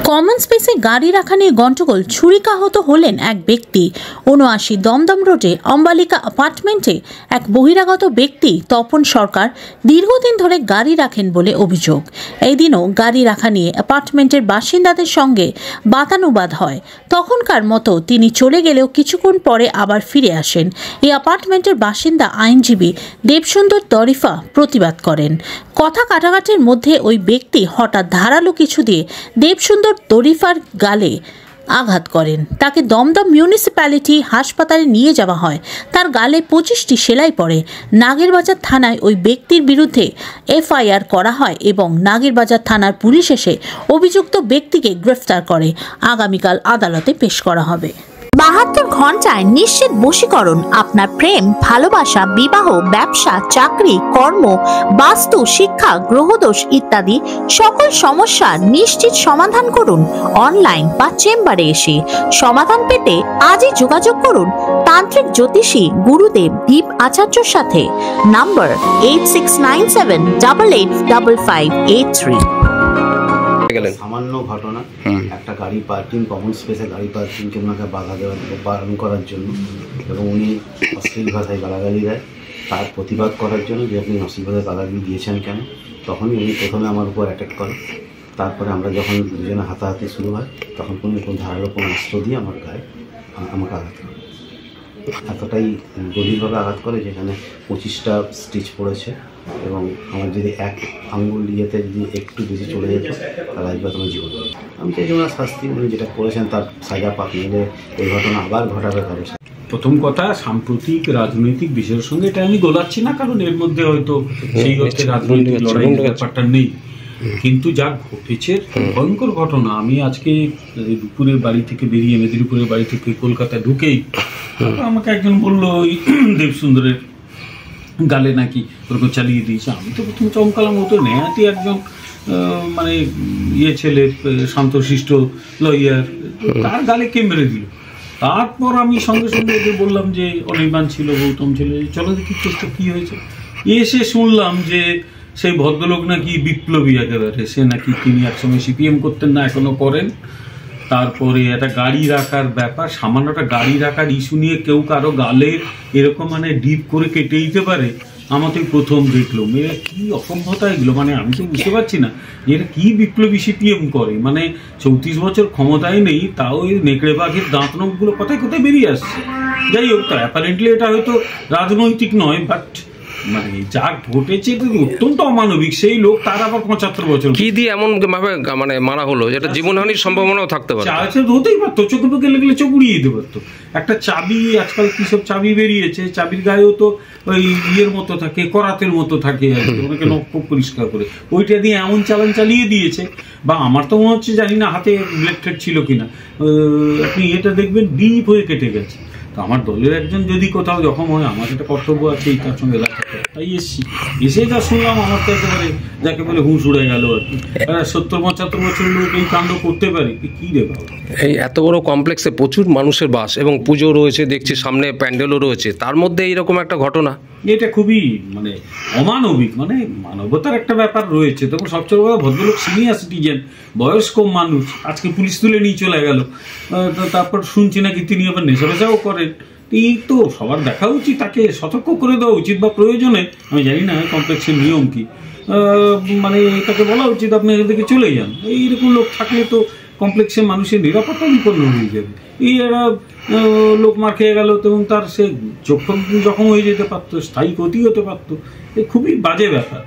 Common স্পেসে গাড়ি রাখা নিয়ে গন্ডগোল, ছুরিকাহত হলেন এক ব্যক্তি। ৭৯ দমদম রোডে অম্বালিকা অ্যাপার্টমেন্টে এক বহিরাগত ব্যক্তি তপন সরকার দীর্ঘদিন ধরে গাড়ি রাখেন বলে অভিযোগ। এই দিনও গাড়ি রাখা নিয়ে অ্যাপার্টমেন্টের বাসিন্দাদের সঙ্গে বাদানুবাদ হয়। তখনকার মতো তিনি চলে গেলেও কিছুক্ষণ পরে আবার ফিরে আসেন। এই অ্যাপার্টমেন্টের বাসিন্দা আইনজীবী দেবসুন্দর তরিফা প্রতিবাদ করেন। কথা কাটাকাটির মধ্যে ওই ব্যক্তি হঠাৎ ধারালো কিছু দিয়ে দেবসুন্দর তরিফার গালে আঘাত করেন। তাকে দমদম মিউনিসিপ্যালিটি হাসপাতালে নিয়ে যাওয়া হয়। তার গালে 25টি সেলাই পড়ে। নাগেরবাজার থানায় ওই ব্যক্তির বিরুদ্ধে এফআইআর করা হয় এবং নাগেরবাজার থানার পুলিশ এসে অভিযুক্ত ব্যক্তিকে গ্রেফতার করে। আগামীকাল আদালতে পেশ করা হবে। ৭২ ঘন্টায় নিশ্চিত বশীকরণ। আপনার প্রেম, ভালোবাসা, বিবাহ, ব্যবসা, চাকরি, কর্ম, বাস্তু, শিক্ষা, গ্রহদোষ ইত্যাদি সকল সমস্যার নিশ্চিত সমাধান করুন অনলাইন বা চেম্বারে এসে। সমাধান পেতে আজই যোগাযোগ করুন তান্ত্রিক জ্যোতিষী গুরুদেব দীপ আচার্যর সাথে। নাম্বার 8697885583। সামান্য ঘটনা, একটা গাড়ি পার্কিং, কমন স্পেসে গাড়ি পার্কিং ওনাকে বারণ করার জন্য, এবং উনি অশ্লীল ভাষায় গালাগালি দেয়। তার প্রতিবাদ করার জন্য যে আপনি অশ্লীল ভাষায় গালাগালি দিয়েছেন কেন, তখনই উনি প্রথমে আমার উপর অ্যাটাক করে। তারপরে আমরা যখন দুজনে হাতাহাতি শুরু হয়, তখন কোনো ধারালো কোনো অস্ত্র দিয়ে আমার গায়ে আমাকে আঘাত করে। এতটাই গভীরভাবে আঘাত করে যেখানে 25টা স্টিচ পড়েছে, এবং আমার যদি এক আঙ্গুল ইয়েতে যদি একটু বেশি চলে যেত তাহলে আজকে তোমার জীবন। আমি চাই জন্য শাস্তি, উনি যেটা করেছেন তার সাজা পাক নিলে এই ঘটনা আবার ঘটাবে কারো। প্রথম কথা, সাম্প্রতিক রাজনৈতিক বিষয়ের সঙ্গে এটা আমি গোলাচ্ছি না, কারণ এর মধ্যে হয়তো সেই অর্থে রাজনৈতিক লড়াইয়ের ব্যাপারটা নেই। কিন্তু যা ঘটেছে ভয়ঙ্কর ঘটনা। আমি আজকে দুপুরের বাড়ি থেকে বেরিয়ে, মেদিনীপুরের বাড়ি থেকে কলকাতায় ঢুকেই আমাকে একজন বললো ওই দেবসুন্দরের গালে নাকি ওরকম চালিয়ে দিয়েছে। আমি তো প্রথম চমকালাম, ও তো নেহাতি একজন মানে ছেলে, শান্তশিষ্ট লয়ার, তার গালে কে মেরে দিল। তারপর আমি সঙ্গে সঙ্গে ওদের বললাম যে অনির্বাণ ছিল, গৌতম ছিল, চলো দেখি কেসটা কী হয়েছে। এসে শুনলাম যে সেই ভদ্রলোক নাকি বিপ্লবী একেবারে, সে নাকি তিনি একসময় সিপিএম করতেন, না এখনো করেন। তারপরে একটা গাড়ি রাখার ব্যাপার, সামান্য একটা গাড়ি রাখার ইস্যু নিয়ে কেউ কারো গালে এরকম মানে ডিপ করে কেটে দিতে পারে, আমাকে প্রথম দেখলো। এরা কি অসভ্যতা এগুলো, মানে আমি তো বুঝতে পারছি না এরা কি বিপ্লবী সিপিএম করে। মানে 34 বছর ক্ষমতায় নেই, তাও এই নেকড়ে বাঘের দাঁত নখগুলো কোথায় কোথায় বেরিয়ে আসছে। যাই হোক, তা অ্যাপারেন্টলি এটা হয়তো রাজনৈতিক নয়, বাট মানে যা ঘটেছে অত্যন্ত অমানবিক। সেই লোক তার আবার 75 বছর কি দিয়ে এমন ভাবে মানে মারা হলো, যেটা জীবনহানির সম্ভাবনাও থাকতে পারে। হতেই পারতো, চোখে মুখে লেগেলে চোখ উড়িয়ে দিতে পারতো। একটা চাবি, আজকাল কি সব চাবি বেরিয়েছে, চাবির গায়েও তো ওই ইয়ের মতো থাকে, করাতের মতো থাকে, ওনাকে নখ পরিষ্কার করে ওইটা দিয়ে এমন চালান চালিয়ে দিয়েছে। বা আমার তো মনে হচ্ছে, জানি না হাতে ব্লেড টেড ছিল কিনা, আপনি এটা দেখবেন ডিপ হয়ে কেটে গেছে। তো আমার দলের একজন যদি কোথাও জখম হয়, আমার একটা কর্তব্য আছে তার সঙ্গে দেখা, তাই এসছি। এসে যা শুনলাম আমার তো একেবারে যাকে বলে হুঁশ উড়ে গেল আর কি। 70-75 বছর লোক এই কাণ্ড করতে পারে, কি রে বাবা। এই এত বড় কমপ্লেক্সে প্রচুর মানুষের বাস এবং পুজো রয়েছে, দেখছি সামনে প্যান্ডেলও রয়েছে, তার মধ্যে এইরকম একটা ঘটনা, এটা খুবই মানে অমানবিক। মানে মানবতার একটা ব্যাপার রয়েছে। তখন সবচেয়ে বড় ভদ্রলোক, সিনিয়র সিটিজেন, বয়স্ক মানুষ, আজকে পুলিশ তুলে নিয়ে চলে গেল। তারপর শুনছি নাকি তিনি আবার নেশাবেশাও করেন। এই তো সবার দেখা উচিত, তাকে সতর্ক করে দেওয়া উচিত, বা প্রয়োজনে, আমি জানি না কমপ্লেক্সের নিয়ম কি, মানে তাকে বলা উচিত আপনি এদিকে চলে যান। এইরকম লোক থাকলে তো কমপ্লেক্সে মানুষের নিরাপত্তা বিপন্ন হয়ে যাবে। এই এরা লোক মার খেয়ে গেল, এবং তার সে জখম হয়ে যেতে পারতো, স্থায়ী ক্ষতি হতে পারতো। খুবই বাজে ব্যাপার।